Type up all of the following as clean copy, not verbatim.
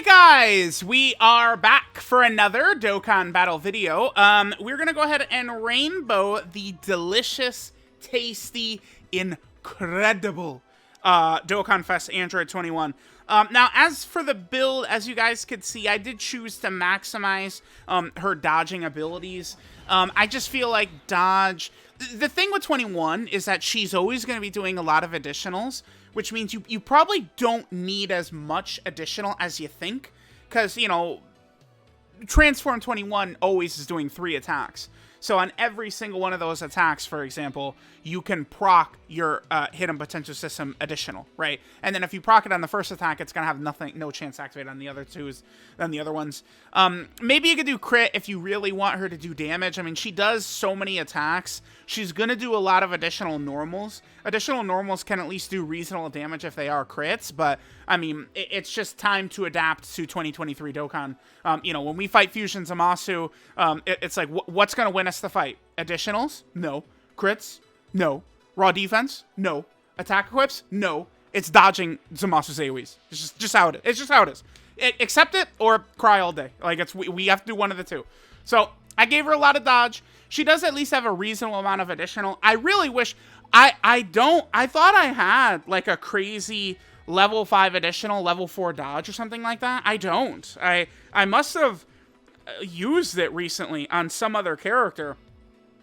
Guys, we are back for another Dokkan battle video. We're gonna go ahead and rainbow the delicious, tasty, incredible DOKKANFEST Android 21. Now, as for the build, as you guys could see, I did choose to maximize her dodging abilities. I just feel like dodge... The thing with 21 is that she's always going to be doing a lot of additionals, which means you probably don't need as much additional as you think, because, you know, Transform 21 always is doing 3 attacks. So on every single one of those attacks, for example, you can proc your hidden potential system additional, right? And then if you proc it on the first attack, it's gonna have no chance to activate on the other ones. Maybe you could do crit if you really want her to do damage. I mean, she does so many attacks. She's gonna do a lot of additional normals. Additional normals can at least do reasonable damage if they are crits, but I mean, it's just time to adapt to 2023 Dokkan. You know, when we fight Fusion Zamasu, it's like, what's gonna win us the fight? Additionals? No. Crits? No. Raw defense? No. Attack equips? No. It's dodging Zamasu's AoEs. It's just how it is. It's just how it is. Accept it or cry all day. Like, we have to do one of the two. So, I gave her a lot of dodge. She does at least have a reasonable amount of additional. I really wish... I thought I had, like, a crazy level 5 additional, level 4 dodge or something like that. I don't. I must have used it recently on some other character.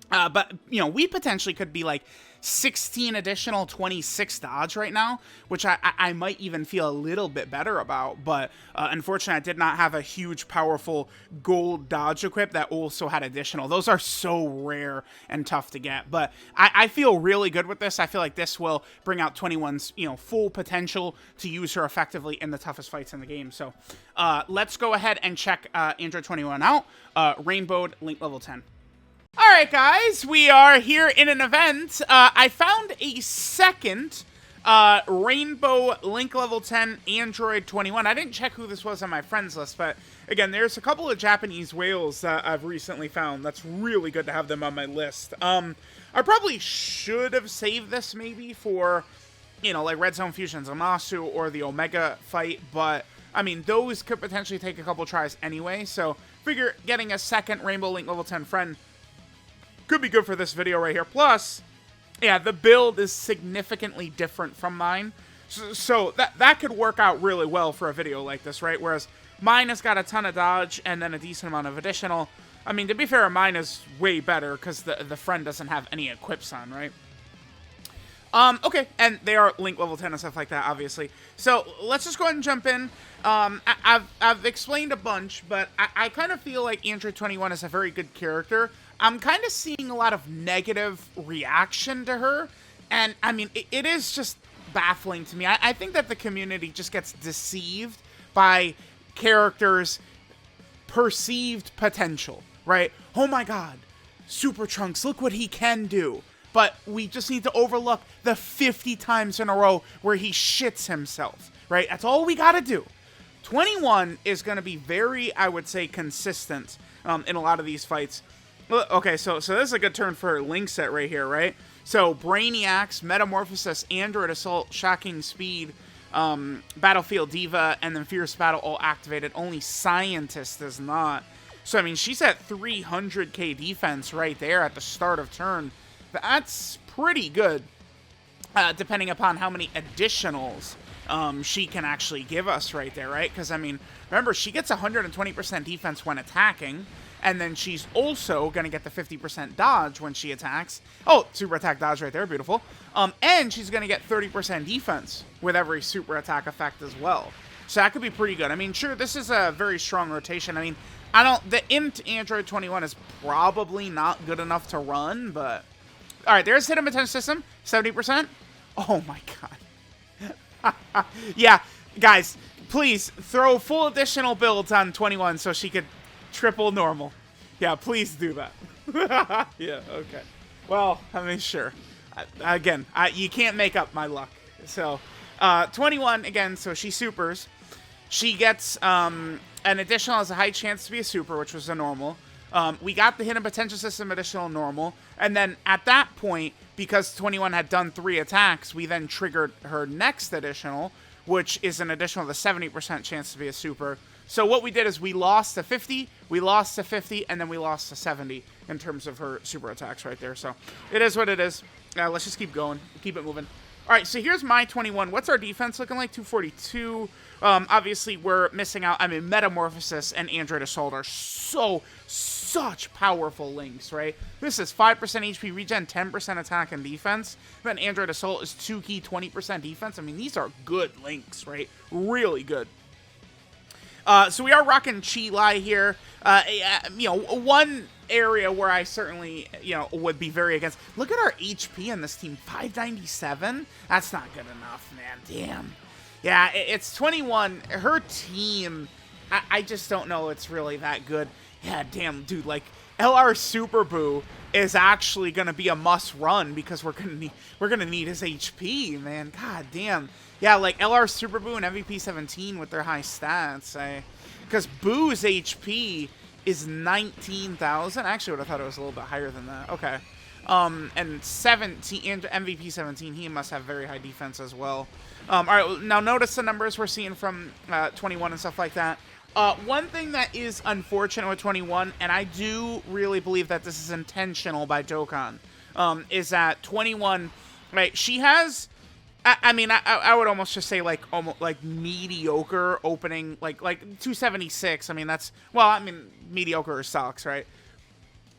But, you know, we potentially could be, like, 16 additional 26 dodge right now, which I might even feel a little bit better about. But, unfortunately, I did not have a huge, powerful gold dodge equip that also had additional. Those are so rare and tough to get. But I feel really good with this. I feel like this will bring out 21's, you know, full potential to use her effectively in the toughest fights in the game. So, let's go ahead and check Android 21 out. Rainbowed, link level 10. Alright guys, we are here in an event. I found a second Rainbow Link Level 10 Android 21. I didn't check who this was on my friends list, but again, there's a couple of Japanese whales that I've recently found. That's really good to have them on my list. I probably should have saved this maybe for, you know, like Red Zone Fusion Zamasu or the Omega fight, but I mean, those could potentially take a couple tries anyway, so figure getting a second Rainbow Link Level 10 friend could be good for this video right here. Plus, yeah, the build is significantly different from mine. So that could work out really well for a video like this, right? Whereas mine has got a ton of dodge and then a decent amount of additional. I mean, to be fair, mine is way better because the friend doesn't have any equips on, right? Okay, and they are Link level 10 and stuff like that, obviously. So let's just go ahead and jump in. I've explained a bunch, but I kind of feel like Android 21 is a very good character. I'm kind of seeing a lot of negative reaction to her, and I mean, it is just baffling to me. I think that the community just gets deceived by characters' perceived potential, right? Oh my god, Super Trunks, look what he can do. But we just need to overlook the 50 times in a row where he shits himself, right? That's all we gotta do. 21 is gonna be very, I would say, consistent in a lot of these fights. Okay, so this is a good turn for her Link set right here, right? So, Brainiacs, Metamorphosis, Android Assault, Shocking Speed, Battlefield Diva, and then Fierce Battle all activated. Only Scientist does not. So, I mean, she's at 300k defense right there at the start of turn. That's pretty good, depending upon how many additionals she can actually give us right there, right? Because, I mean, remember, she gets 120% defense when attacking, and then she's also going to get the 50% dodge when she attacks. Oh, super attack dodge right there, beautiful. And she's going to get 30% defense with every super attack effect as well. So that could be pretty good. I mean, sure, this is a very strong rotation. I mean, the Int Android 21 is probably not good enough to run, but... Alright, there's hidden potential system, 70%. Oh my god. Yeah, guys, please throw full additional builds on 21 so she could triple normal. Yeah, please do that. Yeah, okay. Well, I mean, sure. Again, you can't make up my luck. So, 21, again, so she supers. She gets an additional, has a high chance to be a super, which was a normal. We got the hidden potential system additional normal, and then at that point, because 21 had done 3 attacks, we then triggered her next additional, which is an additional the 70% chance to be a super. So what we did is we lost to 50, we lost to 50, and then we lost to 70 in terms of her super attacks right there. So it is what it is. Let's just keep going, keep it moving. All right, so here's my 21. What's our defense looking like? 242. Obviously, we're missing out. I mean, Metamorphosis and Android Assault are such powerful links, right? This is 5% HP regen, 10% attack and defense. Then Android Assault is 2 key, 20% defense. I mean, these are good links, right? Really good. So we are rocking Chi Lai here. You know, one area where I certainly, you know, would be very against. Look at our HP in this team, 597. That's not good enough, man. Damn. Yeah, it's 21. Her team, I just don't know it's really that good. Yeah, damn, dude, like, LR Super Boo is actually going to be a must run because we're gonna need his HP, man. God damn. Yeah, like LR Super Boo and MVP 17 with their high stats. Because Boo's HP is 19,000. Actually, I would have thought it was a little bit higher than that. Okay. And 17 and MVP 17, he must have very high defense as well. All right, now notice the numbers we're seeing from 21 and stuff like that. One thing that is unfortunate with 21, and I do really believe that this is intentional by Dokkan, is that 21, right, she has, I mean, I would almost just say, like, almost, like, mediocre opening, like 276, I mean, that's, well, I mean, mediocre sucks, right?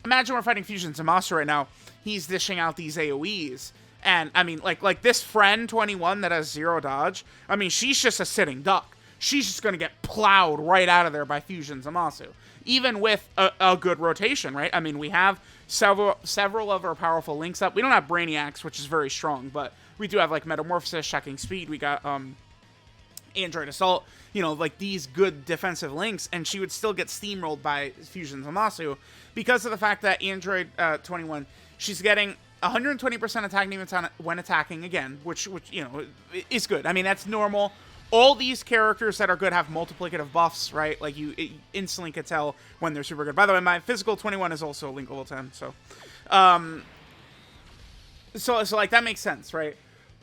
Imagine we're fighting Fusion Zamasu right now, he's dishing out these AoEs, and, I mean, like this friend, 21, that has 0 dodge, I mean, she's just a sitting duck. She's just going to get plowed right out of there by Fusion Zamasu. Even with a good rotation, right? I mean, we have several of our powerful links up. We don't have Brainiacs, which is very strong, but we do have, like, Metamorphosis, Checking Speed. We got Android Assault. You know, like, these good defensive links, and she would still get steamrolled by Fusion Zamasu because of the fact that Android 21, she's getting 120% attack defense when attacking again, which, you know, is good. I mean, that's normal. All these characters that are good have multiplicative buffs, right? Like, you instantly could tell when they're super good. By the way, my physical 21 is also link level 10, so. So like, that makes sense, right?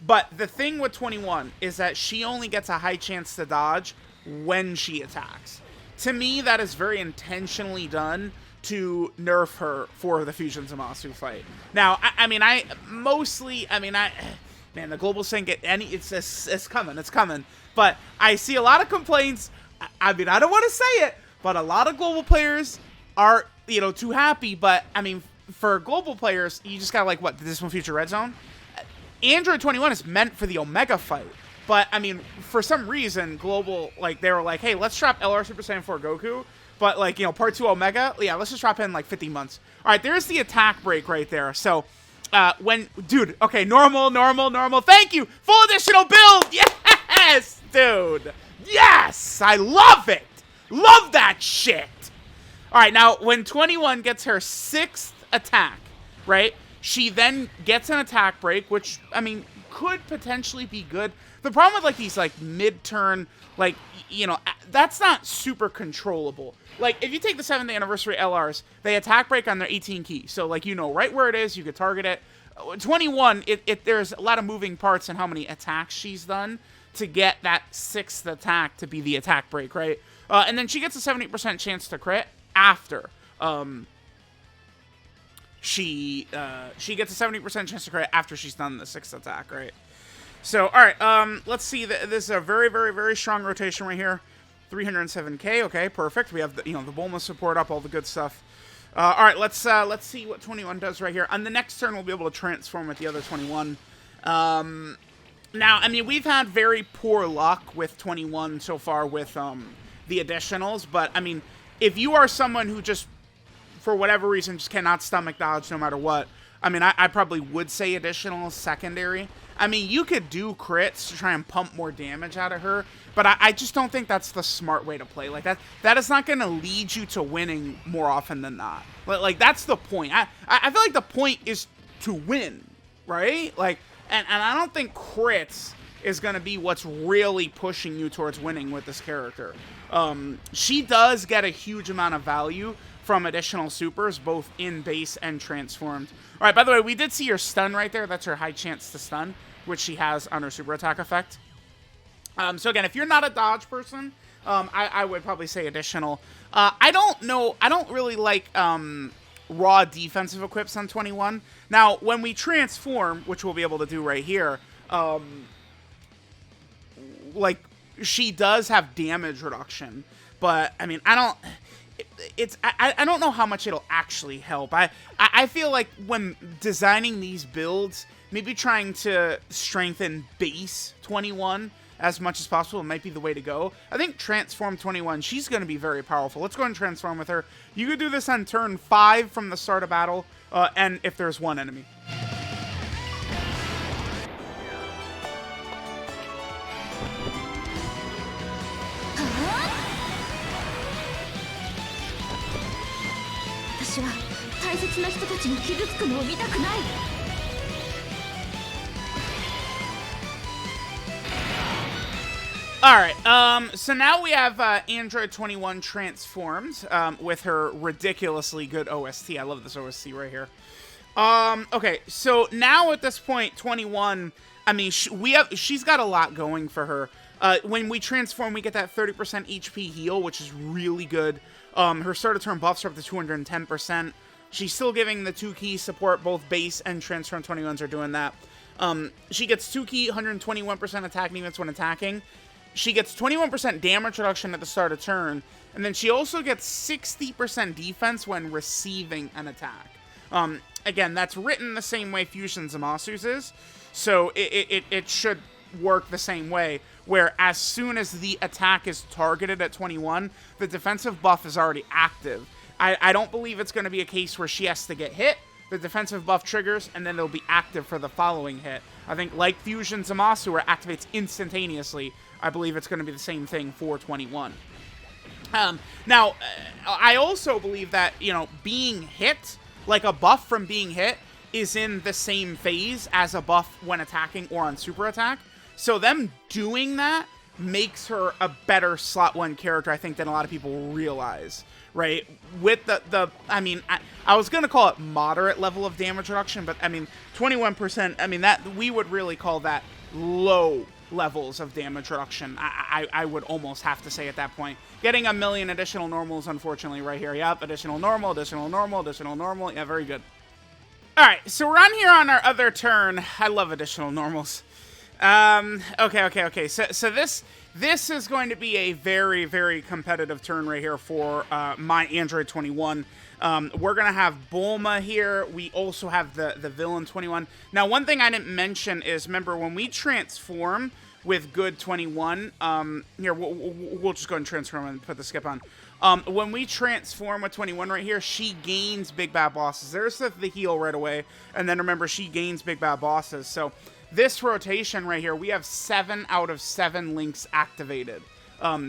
But the thing with 21 is that she only gets a high chance to dodge when she attacks. To me, that is very intentionally done to nerf her for the Fusion Zamasu fight. Now, I mean, man, the global sync, it's coming. But I see a lot of complaints. I mean, I don't want to say it, but a lot of global players are, you know, too happy. But, I mean, for global players, you just got, like, what, this one Future Red Zone? Android 21 is meant for the Omega fight. But, I mean, for some reason, global, like, they were like, hey, let's drop LR Super Saiyan 4 Goku. But, like, you know, Part 2 Omega, yeah, let's just drop in, like, 50 months. All right, there's the attack break right there. So, dude, okay, normal, thank you, full additional build, yes, dude, yes, I love it, love that shit. All right, now, when 21 gets her 6th attack, right, she then gets an attack break, which, I mean, could potentially be good. The problem with, like, these, like, mid-turn, like, you know, that's not super controllable. Like, if you take the 7th anniversary LRs, they attack break on their 18 key. So, like, you know right where it is, you could target it. 21, there's a lot of moving parts in how many attacks she's done to get that 6th attack to be the attack break, right? And then she gets a 70% chance to crit after. She gets a 70% chance to crit after she's done the 6th attack, right? So, all right, let's see. This is a very, very, very strong rotation right here. 307k, okay, perfect. We have the, you know, the Bulma support up, all the good stuff. All right, let's see what 21 does right here. On the next turn, we'll be able to transform with the other 21. Now, I mean, we've had very poor luck with 21 so far with the additionals, but I mean, if you are someone who just, for whatever reason, just cannot stomach dodge no matter what, I mean, I probably would say additional secondary. I mean, you could do crits to try and pump more damage out of her, but I just don't think that's the smart way to play. Like, that is not going to lead you to winning more often than not. Like, that's the point. I feel like the point is to win, right? Like, and I don't think crits is going to be what's really pushing you towards winning with this character. She does get a huge amount of value from additional supers, both in base and transformed. All right, by the way, we did see her stun right there. That's her high chance to stun, which she has on her super attack effect. So again, if you're not a dodge person, I would probably say additional. I don't know. I don't really like raw defensive equips on 21. Now, when we transform, which we'll be able to do right here, like, she does have damage reduction, but I mean, I don't know how much it'll actually help. I feel like when designing these builds, maybe trying to strengthen base 21 as much as possible might be the way to go. I think Transform 21, she's going to be very powerful. Let's go and transform with her. You could do this on turn 5 from the start of battle, and if there's one enemy. Alright, so now we have Android 21 transformed with her ridiculously good OST. I love this OST right here. Okay, so now at this point, 21, I mean, she's got a lot going for her. When we transform, we get that 30% HP heal, which is really good. Her start of turn buffs are up to 210%. She's still giving the 2 key support. Both base and Transform 21s are doing that. She gets 2 key, 121% attack units when attacking. She gets 21% damage reduction at the start of turn, and then she also gets 60% defense when receiving an attack. Again, that's written the same way Fusion Zamasu's is, so it should work the same way, where as soon as the attack is targeted at 21, the defensive buff is already active. I don't believe it's going to be a case where she has to get hit, the defensive buff triggers, and then it'll be active for the following hit. I think, like Fusion Zamasu, where it activates instantaneously, I believe it's going to be the same thing for 21. Now, I also believe that, you know, being hit, like a buff from being hit, is in the same phase as a buff when attacking or on super attack. So them doing that makes her a better slot 1 character, I think, than a lot of people realize, right? With I mean, I was going to call it moderate level of damage reduction, but I mean, 21%, I mean, that we would really call that low levels of damage reduction. I would almost have to say at that point. Getting a million additional normals, unfortunately, right here. Yep, additional normal, additional normal, additional normal. Yeah, very good. Alright, so we're on here on our other turn. I love additional normals. Okay. So this is going to be a very, very competitive turn right here for my Android 21. We're going to have Bulma here. We also have the villain 21. Now, one thing I didn't mention is, remember, when we transform with good 21, here, we'll just go ahead and transform and put the skip on. When we transform with 21 right here, she gains Big Bad Bosses. There's the heal right away. And then remember, she gains Big Bad Bosses. So this rotation right here, we have 7 out of 7 links activated.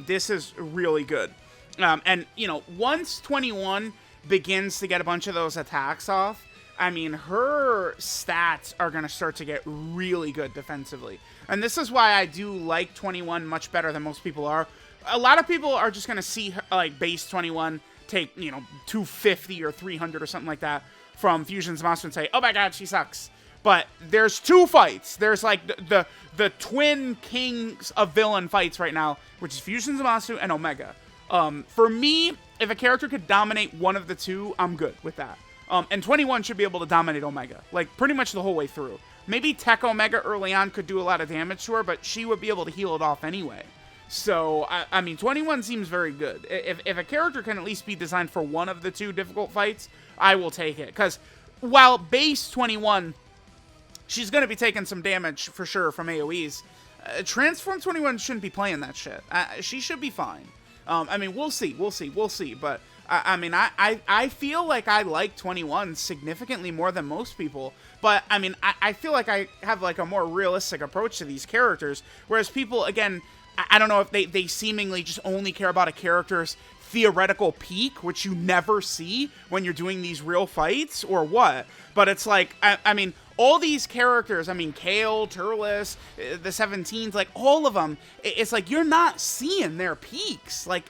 This is really good. And, you know, once 21 begins to get a bunch of those attacks off, I mean, her stats are going to start to get really good defensively. And this is why I do like 21 much better than most people are. A lot of people are just going to see, her, like, base 21 take, you know, 250 or 300 or something like that from Fusion Zamasu and say, oh my god, she sucks. But there's 2 fights. There's, like, the twin kings of villain fights right now, which is Fusion Zamasu and Omega. For me, if a character could dominate one of the 2, I'm good with that. And 21 should be able to dominate Omega, like, pretty much the whole way through. Maybe Tech Omega early on could do a lot of damage to her, but she would be able to heal it off anyway. So, I mean, 21 seems very good. If a character can at least be designed for one of the 2 difficult fights, I will take it. Because while base 21, she's going to be taking some damage for sure from AoEs, Transform 21 shouldn't be playing that shit. She should be fine. I mean, we'll see. But, I mean, I feel like I like 21 significantly more than most people. But, I mean, I feel like I have, like, a more realistic approach to these characters. Whereas people, again, I don't know if they seemingly just only care about a character's theoretical peak, which you never see when you're doing these real fights, or what. But it's like, I mean, all these characters, I mean, Kale, Turles, the 17s, like, all of them, it's like, you're not seeing their peaks, like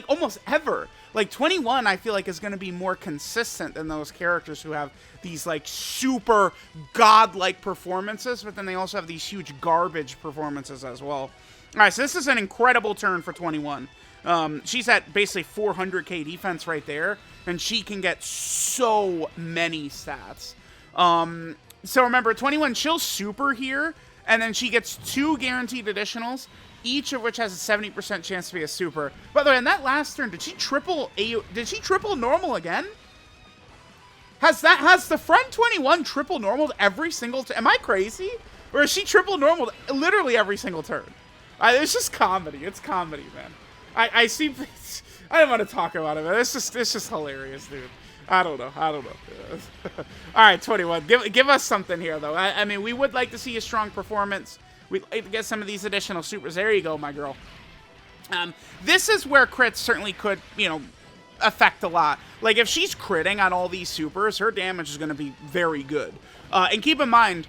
almost ever. Like, 21, I feel like, is going to be more consistent than those characters who have these, like, super godlike performances, but then they also have these huge garbage performances as well. All right, so this is an incredible turn for 21. She's at basically 400k defense right there, and she can get so many stats. So remember, 21, she'll super here, and then she gets 2 guaranteed additionals, each of which has a 70% chance to be a super. By the way, in that last turn, did she triple normal again? Has the friend 21 triple normaled every single turn? Am I crazy? Or is she triple normaled literally every single turn? It's just comedy. It's comedy, man. I see. I don't want to talk about it, man. It's just hilarious, dude. I don't know. All right, 21. Give us something here, though. I mean, we would like to see a strong performance. We'd like to get some of these additional supers. There you go, my girl. This is where crits certainly could, you know, affect a lot. Like, if she's critting on all these supers, her damage is going to be very good. And keep in mind,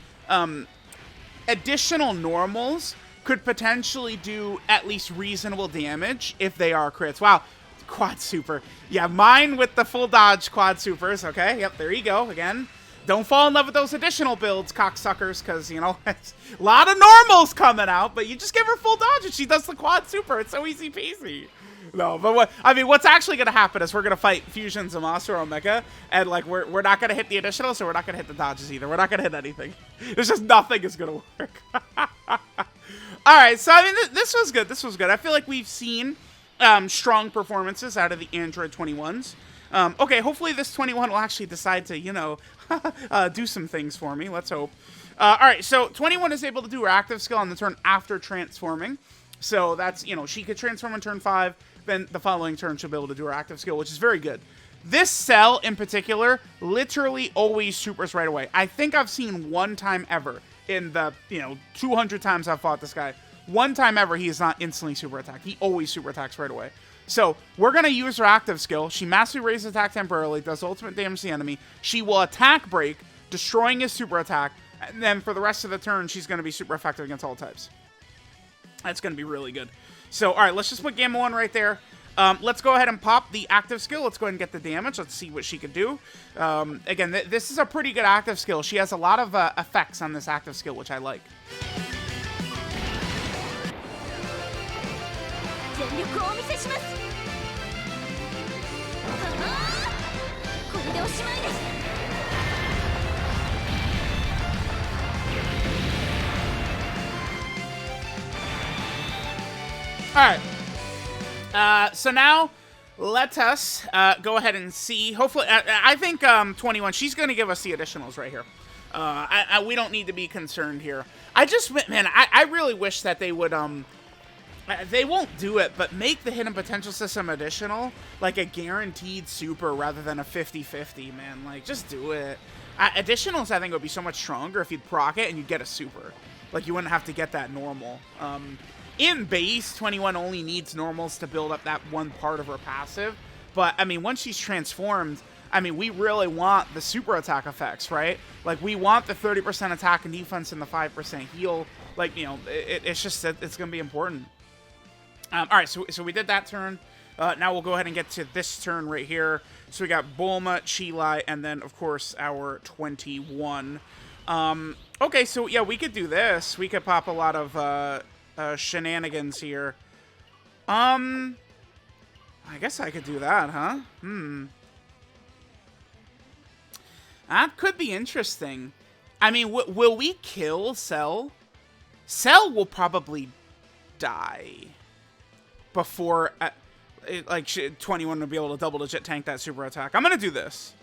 additional normals could potentially do at least reasonable damage if they are crits. Wow. Quad super. Yeah, mine with the full dodge quad supers. Okay, yep, there you go. Again, don't fall in love with those additional builds, cocksuckers, because, you know, a lot of normals coming out, but you just give her full dodge and she does the quad super. It's so easy peasy. No, but what's actually going to happen is we're going to fight Fusion, Zamasu, or Omega, and, like, we're not going to hit the additional, so we're not going to hit the dodges either. We're not going to hit anything. There's just nothing is going to work. All right, so, I mean, this was good. This was good. I feel like we've seen strong performances out of the Android 21s. Okay, hopefully this 21 will actually decide to, you know, do some things for me. Let's hope. All right, so 21 is able to do her active skill on the turn after transforming. So that's, you know, she could transform on turn 5, then the following turn she'll be able to do her active skill, which is very good. This cell in particular literally always supers right away. I think I've seen one time ever in the, you know, 200 times I've fought this guy. One time ever, he is not instantly super attacked. He always super attacks right away. So, we're going to use her active skill. She massively raises attack temporarily, does ultimate damage to the enemy. She will attack break, destroying his super attack. And then for the rest of the turn, she's going to be super effective against all types. That's going to be really good. So, alright, let's just put Gamma 1 right there. Let's go ahead and pop the active skill. Let's go ahead and get the damage. Let's see what she can do. Again, this is a pretty good active skill. She has a lot of effects on this active skill, which I like. Alright, so now let us go ahead and see. Hopefully, I think 21, she's going to give us the additionals right here. We don't need to be concerned here. Man, I really wish that they would, they won't do it, but make the hidden potential system additional, like a guaranteed super rather than a 50-50, man. Like, just do it. Additionals, I think, would be so much stronger if you'd proc it and you'd get a super. Like, you wouldn't have to get that normal. In base, 21 only needs normals to build up that one part of her passive. But, I mean, once she's transformed, I mean, we really want the super attack effects, right? Like, we want the 30% attack and defense and the 5% heal. Like, you know, it's just that it's going to be important. All right, so we did that turn. Now we'll go ahead and get to this turn right here. So we got Bulma, Chilai, and then, of course, our 21. Okay, so, yeah, we could do this. We could pop a lot of shenanigans here. I guess I could do that, huh? That could be interesting. I mean, will we kill Cell? Cell will probably die before, like, 21 will be able to double-digit tank that super attack. I'm gonna do this.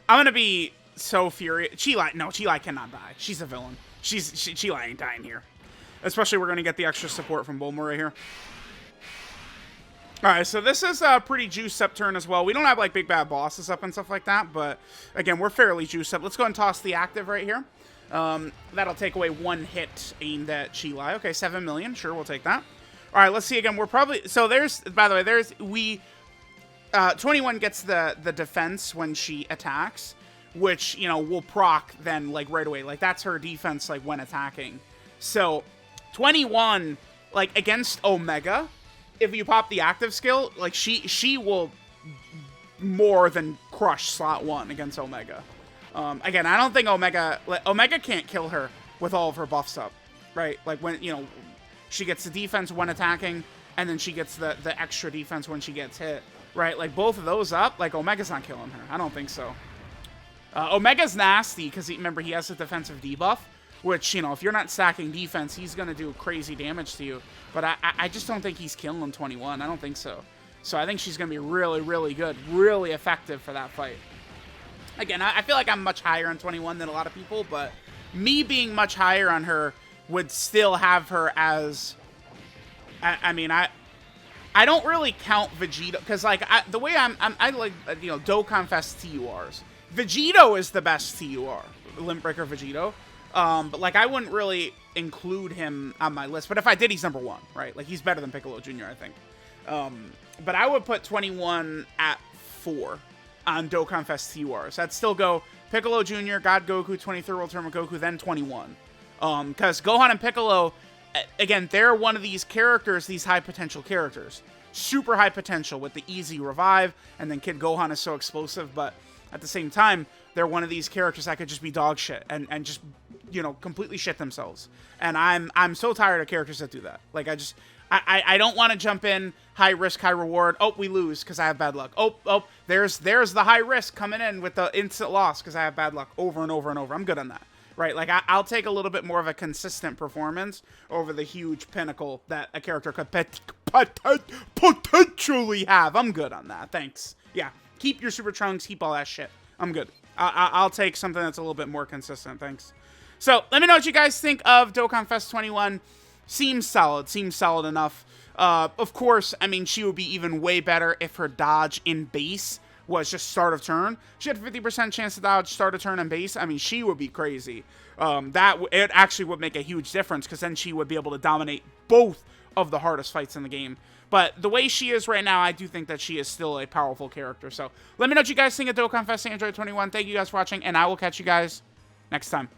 I'm gonna be so furious. Chilai cannot die. She's a villain. Chilai ain't dying here. Especially we're gonna get the extra support from Bulma right here. Alright, so this is a pretty juiced up turn as well. We don't have, like, big bad bosses up and stuff like that, but, again, we're fairly juiced up. Let's go ahead and toss the active right here. That'll take away one hit aimed at Chilai. Okay, 7 million. Sure, we'll take that. Alright, let's see again. We're probably... So there's... By the way, 21 gets the defense when she attacks, which, you know, will proc then, like, right away. Like, that's her defense, like, when attacking. So, 21, like, against Omega... If you pop the active skill, like, she will more than crush slot 1 against Omega. Again, I don't think Omega can't kill her with all of her buffs up, right? Like, when, you know, she gets the defense when attacking, and then she gets the extra defense when she gets hit, right? Like, both of those up, like, Omega's not killing her. I don't think so. Omega's nasty, because, remember, he has a defensive debuff, which, you know, if you're not stacking defense, he's going to do crazy damage to you. But I just don't think he's killing 21. I don't think so. So I think she's going to be really, really good, really effective for that fight. Again, I feel like I'm much higher on 21 than a lot of people, but me being much higher on her would still have her as... I mean, I don't really count Vegito, because, like, the way I like, you know, DOKKANFEST TURs. Vegito is the best TUR, Limit Breaker Vegito. But, like, I wouldn't really include him on my list. But if I did, he's number 1, right? Like, he's better than Piccolo Jr., I think. But I would put 21 at 4 on DOKKANFEST TURs. I'd still go Piccolo Jr., God Goku, 23rd World Tournament Goku, then 21. Because Gohan and Piccolo, again, they're one of these characters, these high potential characters. Super high potential with the easy revive, and then Kid Gohan is so explosive, but at the same time, they're one of these characters that could just be dog shit and just, you know, completely shit themselves. And I'm so tired of characters that do that. Like, I don't want to jump in, high risk, high reward. Oh, we lose because I have bad luck. Oh, there's the high risk coming in with the instant loss because I have bad luck over and over and over. I'm good on that, right? Like, I'll take a little bit more of a consistent performance over the huge pinnacle that a character could potentially have. I'm good on that. Thanks. Yeah, keep your Super Trunks, keep all that shit. I'm good. I'll take something that's a little bit more consistent. Thanks. So, let me know what you guys think of DOKKANFEST 21. Seems solid enough. Of course, I mean, she would be even way better if her dodge in base was just start of turn. She had a 50% chance to dodge start of turn in base. I mean, she would be crazy. It actually would make a huge difference, because then she would be able to dominate both of the hardest fights in the game. But the way she is right now, I do think that she is still a powerful character. So let me know what you guys think of DOKKANFEST Android 21. Thank you guys for watching, and I will catch you guys next time.